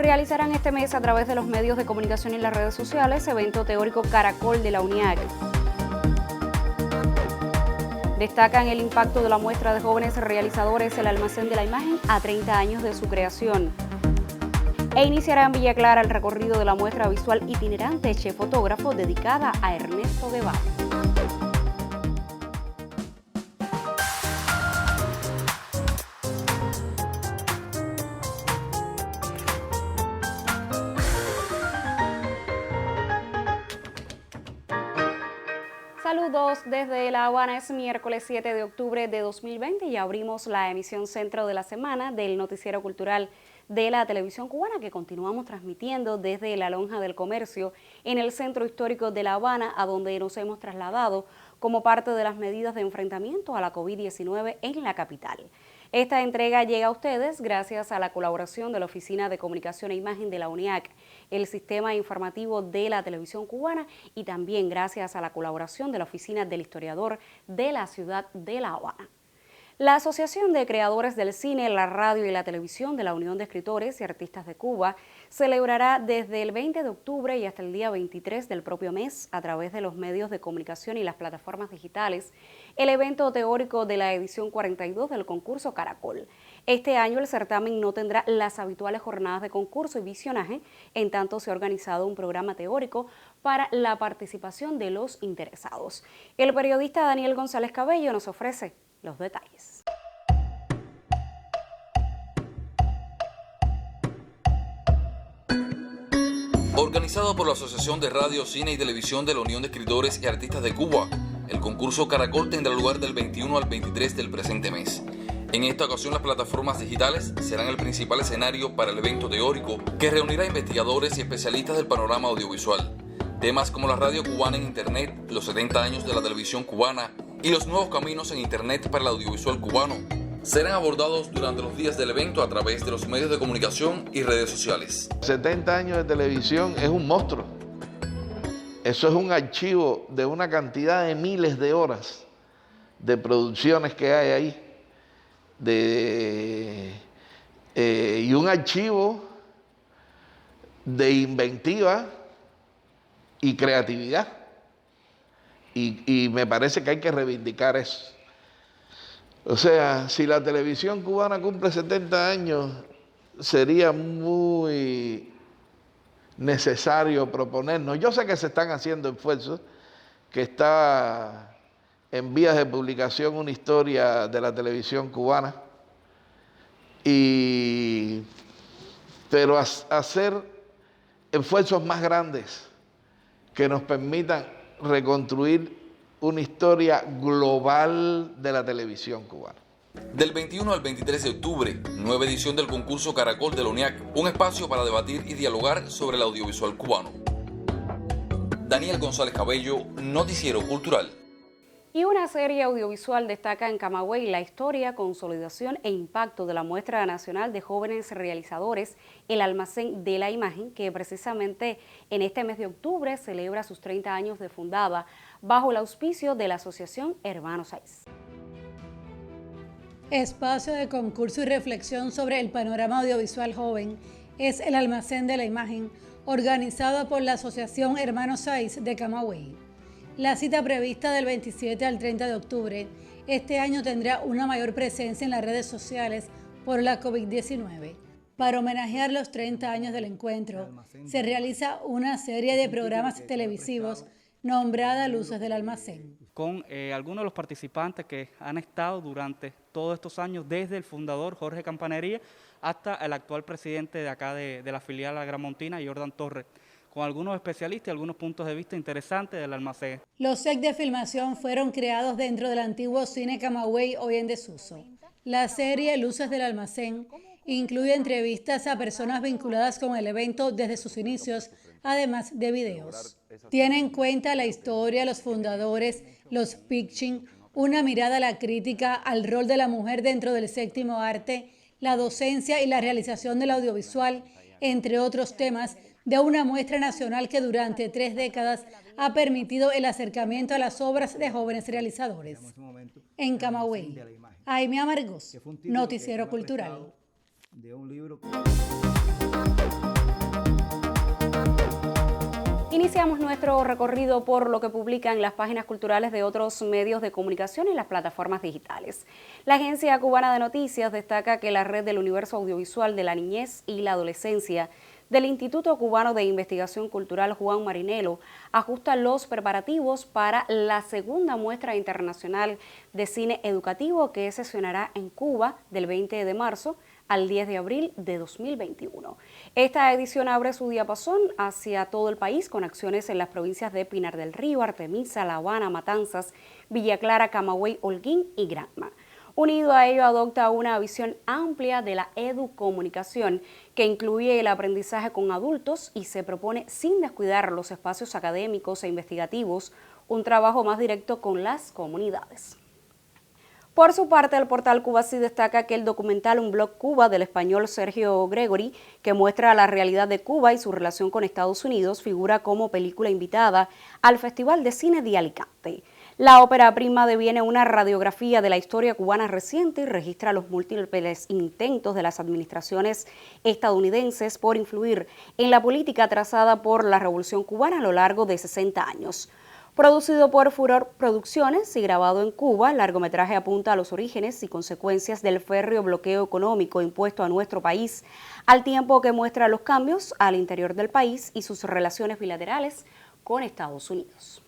realizarán este mes a través de los medios de comunicación y las redes sociales evento teórico Caracol de la UNIAC. Destacan el impacto de la muestra de jóvenes realizadores El Almacén de la Imagen a 30 años de su creación. E iniciará en Villa Clara el recorrido de la muestra visual itinerante Che Fotógrafo dedicada a Ernesto Guevara. Saludos desde La Habana, es miércoles 7 de octubre de 2020 y abrimos la emisión centro de la semana del noticiero cultural de la televisión cubana que continuamos transmitiendo desde la Lonja del Comercio en el centro histórico de La Habana, a donde nos hemos trasladado como parte de las medidas de enfrentamiento a la COVID-19 en la capital. Esta entrega llega a ustedes gracias a la colaboración de la Oficina de Comunicación e Imagen de la UNIAC, el Sistema Informativo de la Televisión Cubana y también gracias a la colaboración de la Oficina del Historiador de la ciudad de La Habana. La Asociación de Creadores del Cine, la Radio y la Televisión de la Unión de Escritores y Artistas de Cuba celebrará desde el 20 de octubre y hasta el día 23 del propio mes, a través de los medios de comunicación y las plataformas digitales, el evento teórico de la edición 42 del concurso Caracol. Este año el certamen no tendrá las habituales jornadas de concurso y visionaje, en tanto se ha organizado un programa teórico para la participación de los interesados. El periodista Daniel González Cabello nos ofrece los detalles. Organizado por la Asociación de Radio, Cine y Televisión de la Unión de Escritores y Artistas de Cuba, el concurso Caracol tendrá lugar del 21 al 23 del presente mes. En esta ocasión, las plataformas digitales serán el principal escenario para el evento teórico que reunirá investigadores y especialistas del panorama audiovisual. Temas como la radio cubana en Internet, los 70 años de la televisión cubana y los nuevos caminos en Internet para el audiovisual cubano serán abordados durante los días del evento a través de los medios de comunicación y redes sociales. 70 años de televisión es un monstruo. Eso es un archivo de una cantidad de miles de horas de producciones que hay ahí. Y un archivo de inventiva y creatividad. Y me parece que hay que reivindicar eso. O sea, si la televisión cubana cumple 70 años, sería muy necesario proponernos. Yo sé que se están haciendo esfuerzos, que está en vías de publicación una historia de la televisión cubana, pero hacer esfuerzos más grandes que nos permitan reconstruir una historia global de la televisión cubana. Del 21 al 23 de octubre, nueva edición del concurso Caracol de la UNIAC, un espacio para debatir y dialogar sobre el audiovisual cubano. Daniel González Cabello, Noticiero Cultural. Y una serie audiovisual destaca en Camagüey la historia, consolidación e impacto de la muestra nacional de jóvenes realizadores El Almacén de la Imagen, que precisamente en este mes de octubre celebra sus 30 años de fundada bajo el auspicio de la Asociación Hermanos Saiz. Espacio de concurso y reflexión sobre el panorama audiovisual joven es El Almacén de la Imagen, organizado por la Asociación Hermanos Saiz de Camagüey. La cita prevista del 27 al 30 de octubre este año tendrá una mayor presencia en las redes sociales por la COVID-19. Para homenajear los 30 años del encuentro, se realiza una serie de programas televisivos nombrada Luces del Almacén. Con algunos de los participantes que han estado durante todos estos años, desde el fundador Jorge Campanería hasta el actual presidente de acá de la filial Agramontina, Jordan Torres, con algunos especialistas y algunos puntos de vista interesantes del almacén. Los sets de filmación fueron creados dentro del antiguo Cine Camagüey, hoy en desuso. La serie Luces del Almacén incluye entrevistas a personas vinculadas con el evento desde sus inicios, además de videos. Tiene en cuenta la historia, los fundadores, los pitching, una mirada a la crítica, al rol de la mujer dentro del séptimo arte, la docencia y la realización del audiovisual, entre otros temas, de una muestra nacional que durante 3 décadas ha permitido el acercamiento a las obras de jóvenes realizadores. En Camagüey, Aimee Amargós, Noticiero Cultural. Iniciamos nuestro recorrido por lo que publican las páginas culturales de otros medios de comunicación y las plataformas digitales. La Agencia Cubana de Noticias destaca que la Red del Universo Audiovisual de la Niñez y la Adolescencia del Instituto Cubano de Investigación Cultural Juan Marinelo ajusta los preparativos para la segunda muestra internacional de cine educativo que sesionará en Cuba del 20 de marzo al 10 de abril de 2021. Esta edición abre su diapasón hacia todo el país con acciones en las provincias de Pinar del Río, Artemisa, La Habana, Matanzas, Villa Clara, Camagüey, Holguín y Granma. Unido a ello, adopta una visión amplia de la educomunicación que incluye el aprendizaje con adultos y se propone, sin descuidar los espacios académicos e investigativos, un trabajo más directo con las comunidades. Por su parte, el portal Cubasí destaca que el documental Un Blog Cuba del español Sergio Gregory, que muestra la realidad de Cuba y su relación con Estados Unidos, figura como película invitada al Festival de Cine de Alicante. La ópera prima deviene una radiografía de la historia cubana reciente y registra los múltiples intentos de las administraciones estadounidenses por influir en la política trazada por la Revolución Cubana a lo largo de 60 años. Producido por Furor Producciones y grabado en Cuba, el largometraje apunta a los orígenes y consecuencias del férreo bloqueo económico impuesto a nuestro país, al tiempo que muestra los cambios al interior del país y sus relaciones bilaterales con Estados Unidos.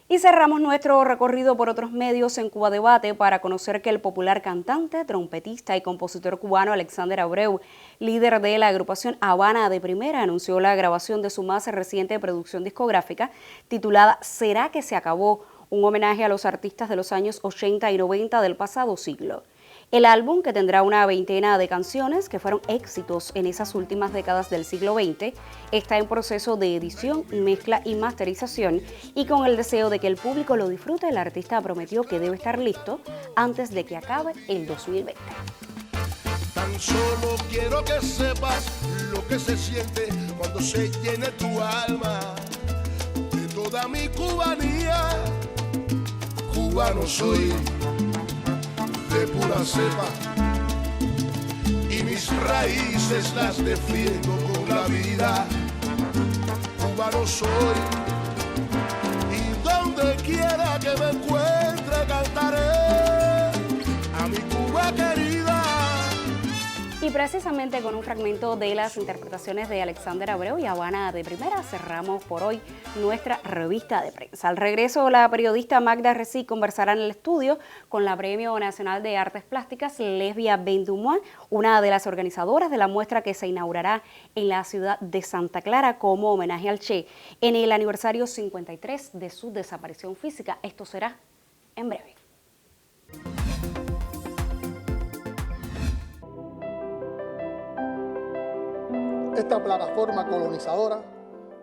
Y cerramos nuestro recorrido por otros medios en Cuba Debate para conocer que el popular cantante, trompetista y compositor cubano Alexander Abreu, líder de la agrupación Habana de Primera, anunció la grabación de su más reciente producción discográfica titulada ¿Será que se acabó?, un homenaje a los artistas de los años 80 y 90 del pasado siglo. El álbum, que tendrá una veintena de canciones que fueron éxitos en esas últimas décadas del siglo XX, está en proceso de edición, mezcla y masterización, y con el deseo de que el público lo disfrute, el artista prometió que debe estar listo antes de que acabe el 2020. Tan solo quiero que sepas lo que se siente cuando se llene tu alma de toda mi cubanía. Cubano soy de pura cepa y mis raíces las defiendo con la vida. Cubano soy y donde quiera que me encuentre cantaré a mi Cuba querida. Y precisamente con un fragmento de las interpretaciones de Alexander Abreu y Habana de Primera cerramos por hoy nuestra revista de prensa. Al regreso, la periodista Magda Recic conversará en el estudio con la Premio Nacional de Artes Plásticas Lesbia Ben-Dumois, una de las organizadoras de la muestra que se inaugurará en la ciudad de Santa Clara como homenaje al Che en el aniversario 53 de su desaparición física. Esto será en breve. Esta plataforma colonizadora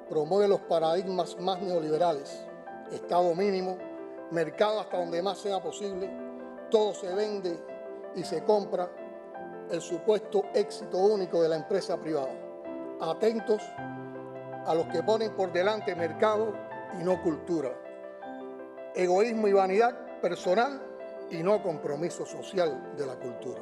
promueve los paradigmas más neoliberales, Estado mínimo, mercado hasta donde más sea posible, todo se vende y se compra, el supuesto éxito único de la empresa privada. Atentos a los que ponen por delante mercado y no cultura, egoísmo y vanidad personal y no compromiso social de la cultura.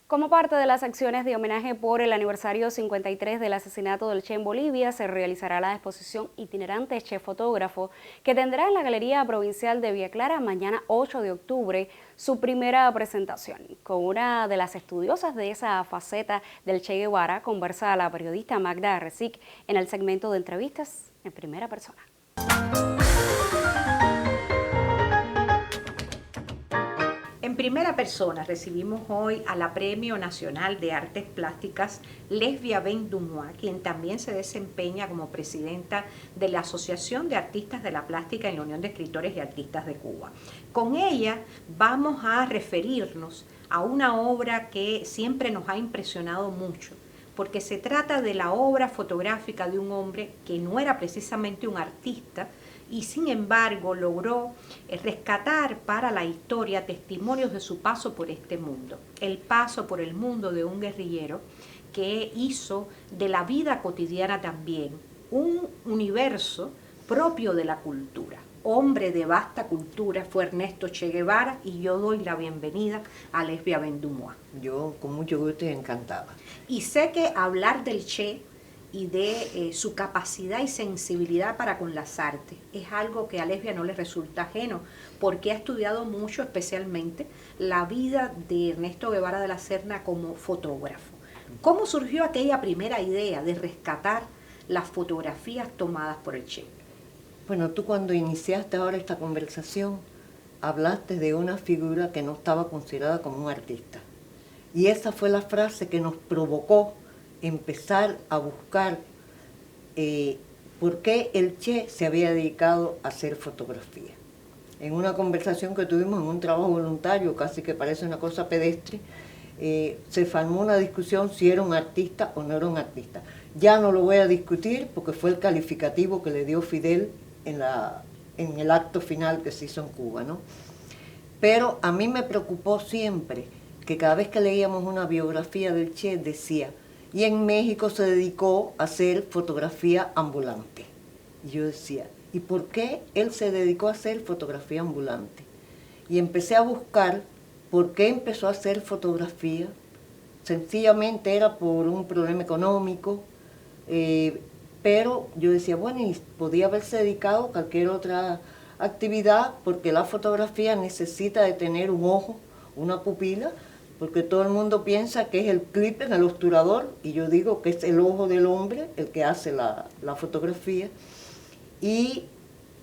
Como parte de las acciones de homenaje por el aniversario 53 del asesinato del Che en Bolivia, se realizará la exposición itinerante Che Fotógrafo, que tendrá en la Galería Provincial de Villa Clara mañana 8 de octubre su primera presentación. Con una de las estudiosas de esa faceta del Che Guevara, conversa la periodista Magda Recic en el segmento de entrevistas en primera persona. En primera persona recibimos hoy a la Premio Nacional de Artes Plásticas Lesbia Ben-Dumois, quien también se desempeña como presidenta de la Asociación de Artistas de la Plástica en la Unión de Escritores y Artistas de Cuba. Con ella vamos a referirnos a una obra que siempre nos ha impresionado mucho, porque se trata de la obra fotográfica de un hombre que no era precisamente un artista, y sin embargo logró rescatar para la historia testimonios de su paso por este mundo, el paso por el mundo de un guerrillero que hizo de la vida cotidiana también un universo propio de la cultura. Hombre de vasta cultura fue Ernesto Che Guevara, y yo doy la bienvenida a Lesbia Ben-Dumois. Yo con mucho gusto y encantada. Y sé que hablar del Che y de su capacidad y sensibilidad para con las artes es algo que a Lesbia no le resulta ajeno, porque ha estudiado mucho, especialmente la vida de Ernesto Guevara de la Serna como fotógrafo. ¿Cómo surgió aquella primera idea de rescatar las fotografías tomadas por el Che? Bueno, tú cuando iniciaste ahora esta conversación, hablaste de una figura que no estaba considerada como un artista. Y esa fue la frase que nos provocó empezar a buscar por qué el Che se había dedicado a hacer fotografía. En una conversación que tuvimos en un trabajo voluntario, casi que parece una cosa pedestre, se formó una discusión si era un artista o no era un artista. Ya no lo voy a discutir porque fue el calificativo que le dio Fidel en el acto final que se hizo en Cuba, ¿no? Pero a mí me preocupó siempre que cada vez que leíamos una biografía del Che decía, y en México se dedicó a hacer fotografía ambulante. Y yo decía, ¿y por qué él se dedicó a hacer fotografía ambulante? Y empecé a buscar por qué empezó a hacer fotografía. Sencillamente era por un problema económico, pero yo decía, bueno, y podía haberse dedicado a cualquier otra actividad, porque la fotografía necesita de tener un ojo, una pupila, porque todo el mundo piensa que es el clip en el obturador, y yo digo que es el ojo del hombre el que hace la fotografía. Y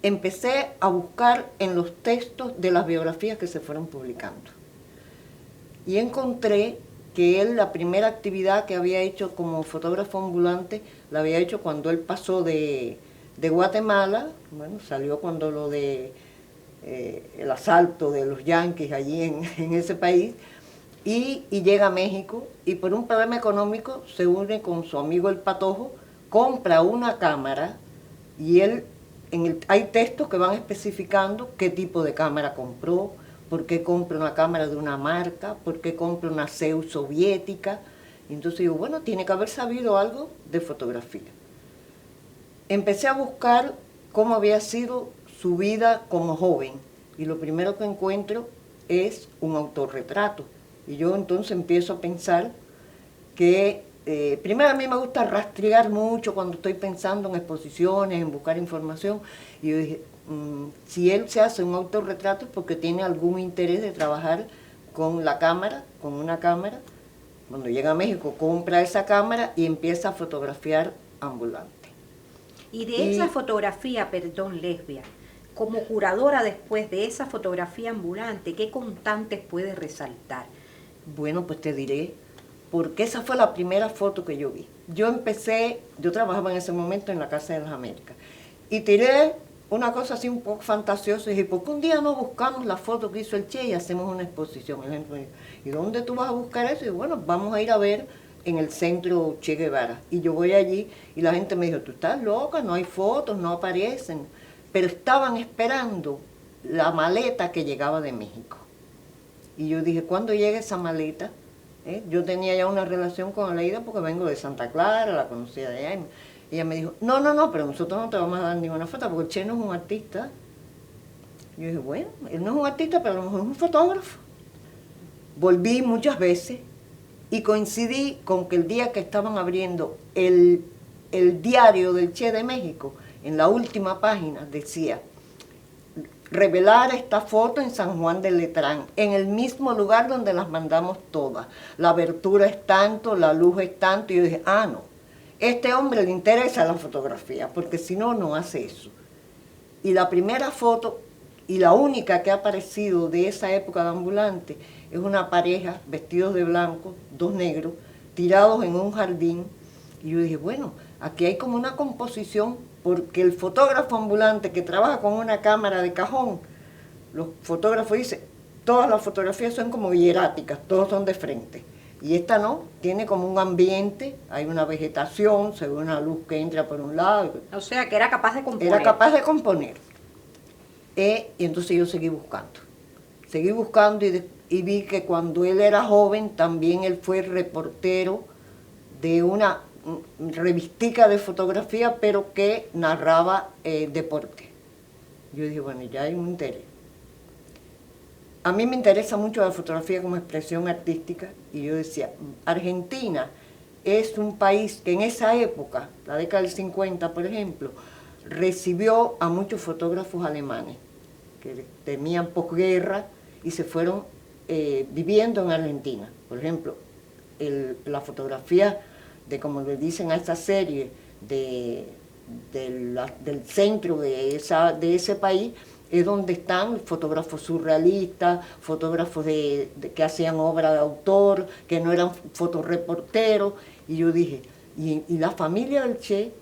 empecé a buscar en los textos de las biografías que se fueron publicando. Y encontré que él, la primera actividad que había hecho como fotógrafo ambulante, la había hecho cuando él pasó de Guatemala, bueno, salió cuando lo de el asalto de los yanquis allí en ese país, y llega a México, y por un problema económico se une con su amigo el Patojo, compra una cámara, y él, hay textos que van especificando qué tipo de cámara compró, por qué compra una cámara de una marca, por qué compra una Zeiss soviética. Y entonces digo, bueno, tiene que haber sabido algo de fotografía. Empecé a buscar cómo había sido su vida como joven, y lo primero que encuentro es un autorretrato. Y yo entonces empiezo a pensar que, primero a mí me gusta rastrear mucho cuando estoy pensando en exposiciones, en buscar información, y yo dije, si él se hace un autorretrato es porque tiene algún interés de trabajar con la cámara, con una cámara. Cuando llega a México compra esa cámara y empieza a fotografiar ambulante. Y de esa fotografía, perdón, Lesbia, como curadora después de esa fotografía ambulante, ¿qué constantes puedes resaltar? Bueno, pues te diré, porque esa fue la primera foto que yo vi. Yo trabajaba en ese momento en la Casa de las Américas, y tiré una cosa así un poco fantasiosa, y dije, ¿por qué un día no buscamos la foto que hizo el Che y hacemos una exposición? ¿Y dónde tú vas a buscar eso? Y bueno, vamos a ir a ver en el centro Che Guevara. Y yo voy allí, y la gente me dijo, tú estás loca, no hay fotos, no aparecen. Pero estaban esperando la maleta que llegaba de México. Y yo dije, ¿cuándo llega esa maleta? Yo tenía ya una relación con Aleida porque vengo de Santa Clara, la conocía de allá. Y ella me dijo, no, pero nosotros no te vamos a dar ninguna foto porque el Che no es un artista. Yo dije, bueno, él no es un artista, pero a lo mejor es un fotógrafo. Volví muchas veces y coincidí con que el día que estaban abriendo el diario del Che de México, en la última página decía, revelar esta foto en San Juan de Letrán, en el mismo lugar donde las mandamos todas. La abertura es tanto, la luz es tanto. Y yo dije, no, este hombre le interesa la fotografía, porque si no, no hace eso. Y la primera foto, y la única que ha aparecido de esa época de ambulante, es una pareja vestidos de blanco, dos negros, tirados en un jardín. Y yo dije, bueno, aquí hay como una composición, porque el fotógrafo ambulante que trabaja con una cámara de cajón, los fotógrafos dicen, todas las fotografías son como hieráticas, todos son de frente. Y esta no, tiene como un ambiente, hay una vegetación, se ve una luz que entra por un lado. O sea, que era capaz de componer. Era capaz de componer. Y entonces yo seguí buscando y vi que cuando él era joven también él fue reportero de una revistica de fotografía, pero que narraba deporte. Yo dije, bueno, ya hay un interés. A mí me interesa mucho la fotografía como expresión artística, y yo decía, Argentina es un país que en esa época, la década del 50, por ejemplo, recibió a muchos fotógrafos alemanes que temían posguerra y se fueron viviendo en Argentina. Por ejemplo, la fotografía de, como le dicen a esta serie, del centro de ese país, es donde están fotógrafos surrealistas, fotógrafos que hacían obra de autor, que no eran fotoreporteros. Y yo dije, y la familia del Che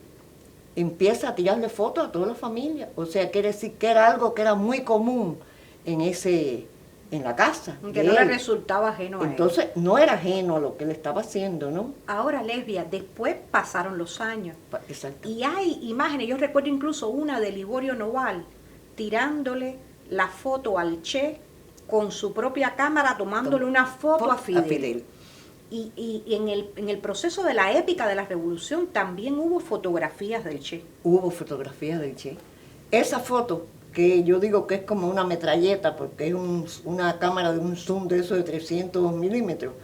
empieza a tirarle fotos a toda la familia. O sea, quiere decir que era algo que era muy común en la casa. Que no le resultaba ajeno a él. Entonces, no era ajeno a lo que él estaba haciendo, ¿no? Ahora, Lesbia, después pasaron los años. Exacto. Y hay imágenes, yo recuerdo incluso una de Liborio Noval, tirándole la foto al Che con su propia cámara, tomándole una foto a Fidel. Y en el proceso de la épica de la revolución también hubo fotografías del Che. Hubo fotografías del Che. Esa foto, que yo digo que es como una metralleta, porque es una cámara de un zoom de eso de 300 milímetros,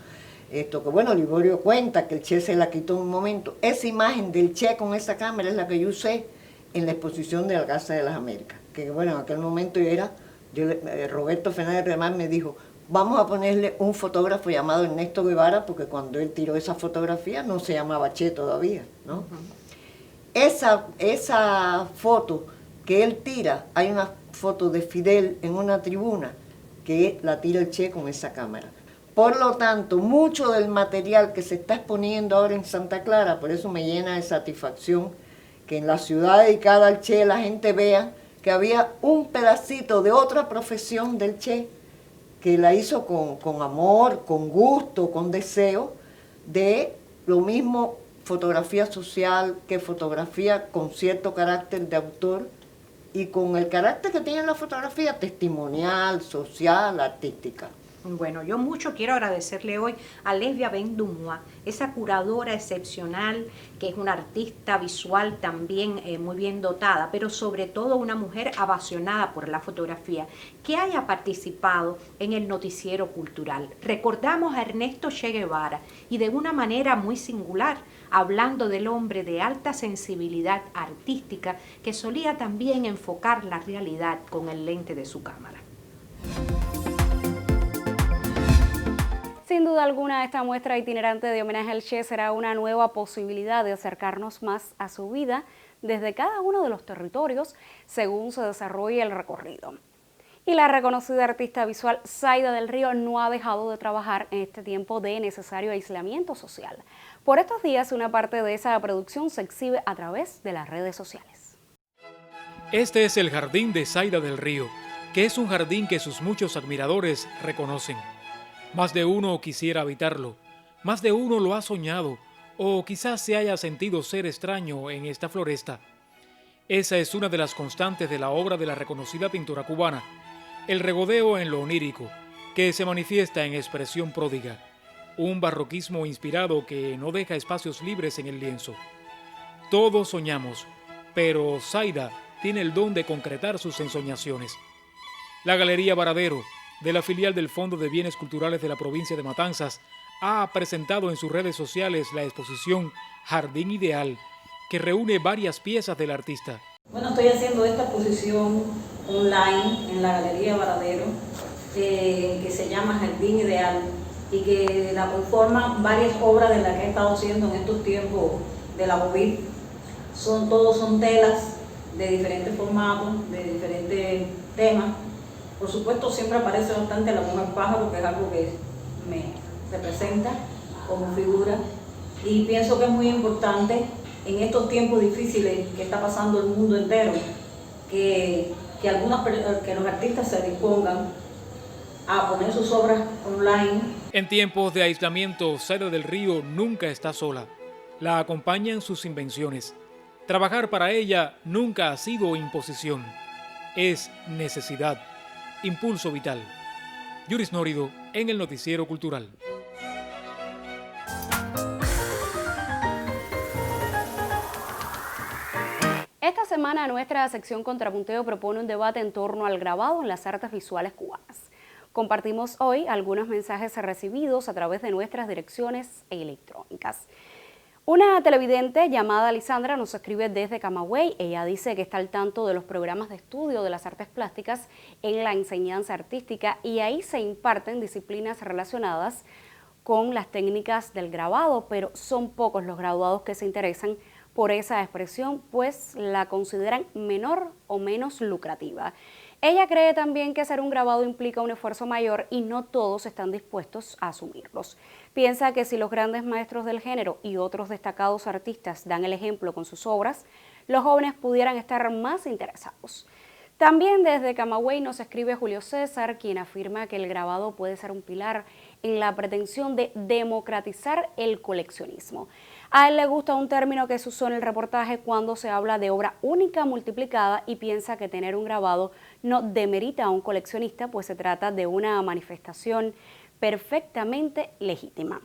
que bueno, Liborio cuenta que el Che se la quitó en un momento. Esa imagen del Che con esa cámara es la que yo usé en la exposición de la Casa de las Américas, que bueno, en aquel momento Roberto Fernández Remar me dijo, vamos a ponerle un fotógrafo llamado Ernesto Guevara, porque cuando él tiró esa fotografía no se llamaba Che todavía, ¿no? Esa foto que él tira, hay una foto de Fidel en una tribuna que la tira el Che con esa cámara. Por lo tanto, mucho del material que se está exponiendo ahora en Santa Clara, por eso me llena de satisfacción que en la ciudad dedicada al Che la gente vea que había un pedacito de otra profesión del Che que la hizo con amor, con gusto, con deseo, de lo mismo fotografía social que fotografía con cierto carácter de autor y con el carácter que tiene la fotografía testimonial, social, artística. Bueno, yo mucho quiero agradecerle hoy a Lesbia Ben-Dumois, esa curadora excepcional, que es una artista visual también muy bien dotada, pero sobre todo una mujer apasionada por la fotografía, que haya participado en el noticiero cultural. Recordamos a Ernesto Che Guevara y de una manera muy singular, hablando del hombre de alta sensibilidad artística que solía también enfocar la realidad con el lente de su cámara. Sin duda alguna, esta muestra itinerante de homenaje al Che será una nueva posibilidad de acercarnos más a su vida desde cada uno de los territorios según se desarrolle el recorrido. Y la reconocida artista visual Zaida del Río no ha dejado de trabajar en este tiempo de necesario aislamiento social. Por estos días, una parte de esa producción se exhibe a través de las redes sociales. Este es el jardín de Zaida del Río, que es un jardín que sus muchos admiradores reconocen. Más de uno quisiera habitarlo, más de uno lo ha soñado, o quizás se haya sentido ser extraño en esta floresta. Esa es una de las constantes de la obra de la reconocida pintora cubana, el regodeo en lo onírico, que se manifiesta en expresión pródiga, un barroquismo inspirado que no deja espacios libres en el lienzo. Todos soñamos, pero Zaida tiene el don de concretar sus ensoñaciones. La Galería Varadero, de la filial del Fondo de Bienes Culturales de la provincia de Matanzas, ha presentado en sus redes sociales la exposición Jardín Ideal, que reúne varias piezas del artista. Bueno, estoy haciendo esta exposición online en la Galería Varadero, que se llama Jardín Ideal, y que la conforman varias obras de las que he estado haciendo en estos tiempos de la COVID. Todos son telas de diferentes formatos, de diferentes temas. Por supuesto, siempre aparece bastante la mujer pájaro, que es algo que me representa como figura. Y pienso que es muy importante en estos tiempos difíciles que está pasando el mundo entero, que los artistas se dispongan a poner sus obras online. En tiempos de aislamiento, Zaida del Río nunca está sola. La acompañan sus invenciones. Trabajar para ella nunca ha sido imposición. Es necesidad. Impulso vital. Yuris Nórido en el Noticiero Cultural. semana nuestra sección Contrapunteo propone un debate en torno al grabado en las artes visuales cubanas. Compartimos hoy algunos mensajes recibidos a través de nuestras direcciones electrónicas. Una televidente llamada Lisandra nos escribe desde Camagüey. Ella dice que está al tanto de los programas de estudio de las artes plásticas en la enseñanza artística y ahí se imparten disciplinas relacionadas con las técnicas del grabado, pero son pocos los graduados que se interesan por esa expresión, pues la consideran menor o menos lucrativa. Ella cree también que hacer un grabado implica un esfuerzo mayor y no todos están dispuestos a asumirlos. Piensa que si los grandes maestros del género y otros destacados artistas dan el ejemplo con sus obras, los jóvenes pudieran estar más interesados. También desde Camagüey nos escribe Julio César, quien afirma que el grabado puede ser un pilar en la pretensión de democratizar el coleccionismo. A él le gusta un término que se usó en el reportaje cuando se habla de obra única multiplicada y piensa que tener un grabado no demerita a un coleccionista, pues se trata de una manifestación perfectamente legítima.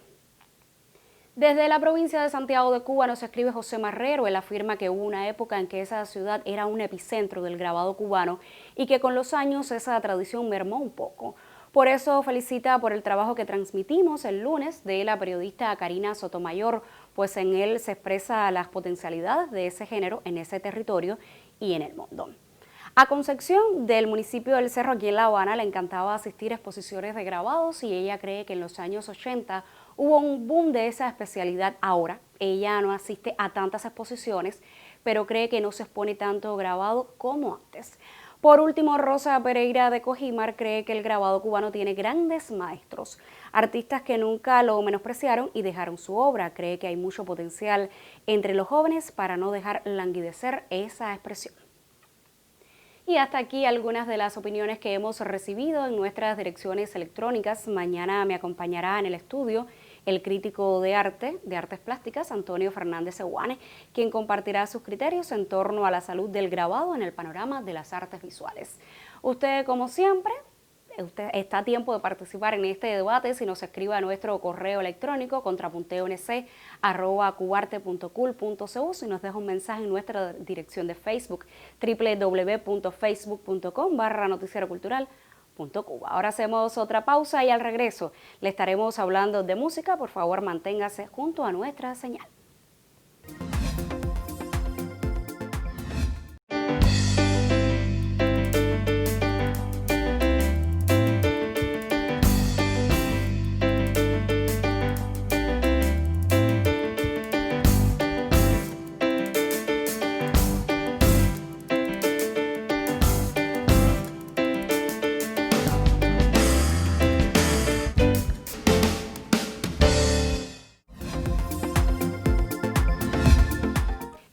Desde la provincia de Santiago de Cuba nos escribe José Marrero. Él afirma que hubo una época en que esa ciudad era un epicentro del grabado cubano y que con los años esa tradición mermó un poco. Por eso felicita por el trabajo que transmitimos el lunes de la periodista Karina Sotomayor, pues en él se expresa las potencialidades de ese género en ese territorio y en el mundo. A Concepción, del municipio del Cerro, aquí en La Habana, le encantaba asistir a exposiciones de grabados y ella cree que en los años 80 hubo un boom de esa especialidad. Ahora, ella no asiste a tantas exposiciones, pero cree que no se expone tanto grabado como antes. Por último, Rosa Pereira de Cojimar cree que el grabado cubano tiene grandes maestros, artistas que nunca lo menospreciaron y dejaron su obra. Cree que hay mucho potencial entre los jóvenes para no dejar languidecer esa expresión. Y hasta aquí algunas de las opiniones que hemos recibido en nuestras direcciones electrónicas. Mañana me acompañará en el estudio el crítico de artes plásticas, Antonio Fernández Sehuane, quien compartirá sus criterios en torno a la salud del grabado en el panorama de las artes visuales. Usted, como siempre, está a tiempo de participar en este debate si nos escribe a nuestro correo electrónico contrapunteonc@cubarte.cul.cu, si nos deja un mensaje en nuestra dirección de Facebook www.facebook.com/noticierocultural.cuba. Ahora hacemos otra pausa y al regreso le estaremos hablando de música. Por favor, manténgase junto a nuestra señal.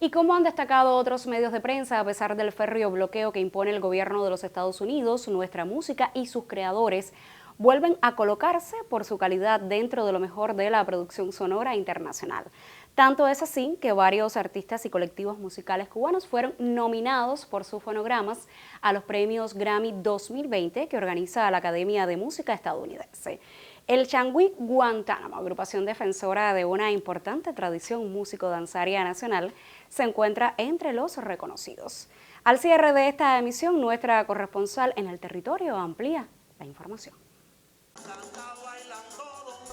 Y como han destacado otros medios de prensa, a pesar del férreo bloqueo que impone el gobierno de los Estados Unidos, nuestra música y sus creadores vuelven a colocarse por su calidad dentro de lo mejor de la producción sonora internacional. Tanto es así que varios artistas y colectivos musicales cubanos fueron nominados por sus fonogramas a los premios Grammy 2020 que organiza la Academia de Música estadounidense. El Changüí Guantánamo, agrupación defensora de una importante tradición músico-danzaria nacional, se encuentra entre los reconocidos. Al cierre de esta emisión, nuestra corresponsal en el territorio amplía la información.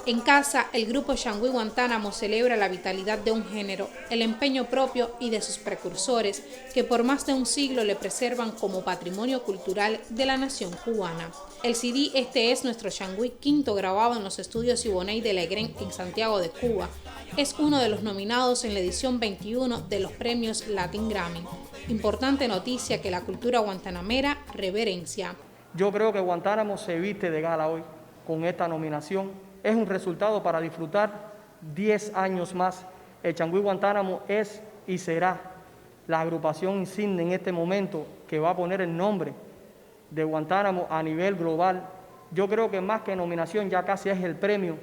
En casa, el grupo Changüí Guantánamo celebra la vitalidad de un género, el empeño propio y de sus precursores, que por más de un siglo le preservan como patrimonio cultural de la nación cubana. El CD Este es nuestro Changüí, quinto grabado en los estudios Iboney de Legrén en Santiago de Cuba, es uno de los nominados en la edición 21 de los premios Latin Grammy. Importante noticia que la cultura guantanamera reverencia. Yo creo que Guantánamo se viste de gala hoy con esta nominación. Es un resultado para disfrutar 10 años más. El Changüí Guantánamo es y será la agrupación insignia en este momento que va a poner el nombre de Guantánamo a nivel global. Yo creo que más que nominación ya casi es el premio,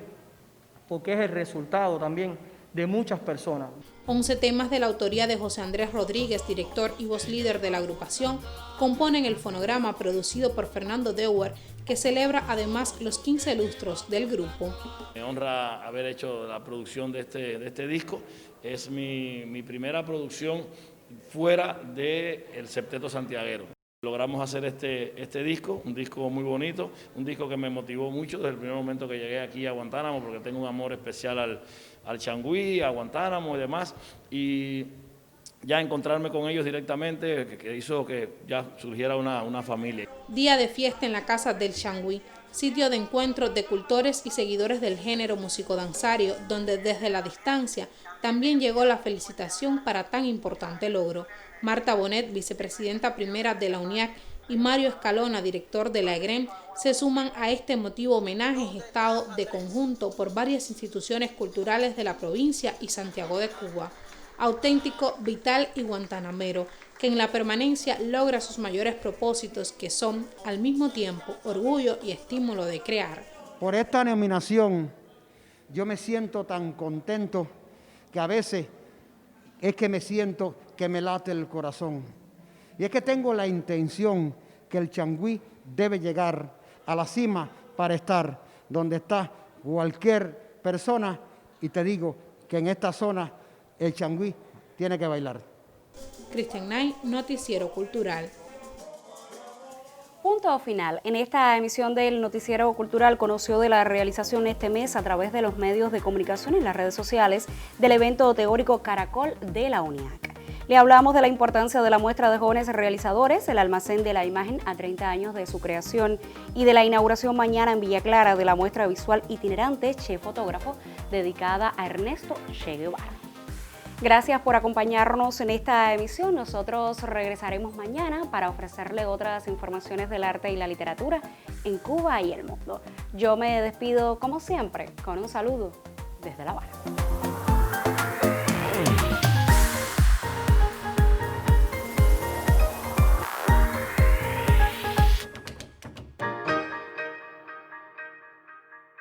porque es el resultado también de muchas personas. 11 temas de la autoría de José Andrés Rodríguez, director y voz líder de la agrupación, componen el fonograma producido por Fernando Deuer, que celebra además los 15 lustros del grupo. Me honra haber hecho la producción de este disco. Es mi primera producción fuera del septeto santiaguero. Logramos hacer este disco, un disco muy bonito, un disco que me motivó mucho desde el primer momento que llegué aquí a Guantánamo, porque tengo un amor especial al Changüí, a Guantánamo y demás, y ya encontrarme con ellos directamente que hizo que ya surgiera una familia. Día de fiesta en la Casa del Changüí, sitio de encuentro de cultores y seguidores del género musicodanzario, donde desde la distancia también llegó la felicitación para tan importante logro. Marta Bonet, vicepresidenta primera de la UNIAC, y Mario Escalona, director de la EGREM, se suman a este emotivo homenaje gestado de conjunto por varias instituciones culturales de la provincia y Santiago de Cuba. Auténtico, vital y guantanamero, que en la permanencia logra sus mayores propósitos, que son, al mismo tiempo, orgullo y estímulo de crear. Por esta nominación, yo me siento tan contento que a veces es que me siento que me late el corazón. Y es que tengo la intención que el Changüí debe llegar a la cima para estar donde está cualquier persona, y te digo que en esta zona el Changüí tiene que bailar. Cristian Nay, Noticiero Cultural. Punto final. En esta emisión del Noticiero Cultural conoció de la realización este mes a través de los medios de comunicación y las redes sociales del evento teórico Caracol de la UNIAC. Le hablamos de la importancia de la muestra de jóvenes realizadores, el almacén de la imagen a 30 años de su creación y de la inauguración mañana en Villa Clara de la muestra visual itinerante Che Fotógrafo dedicada a Ernesto Che Guevara. Gracias por acompañarnos en esta emisión. Nosotros regresaremos mañana para ofrecerle otras informaciones del arte y la literatura en Cuba y el mundo. Yo me despido como siempre con un saludo desde La Habana.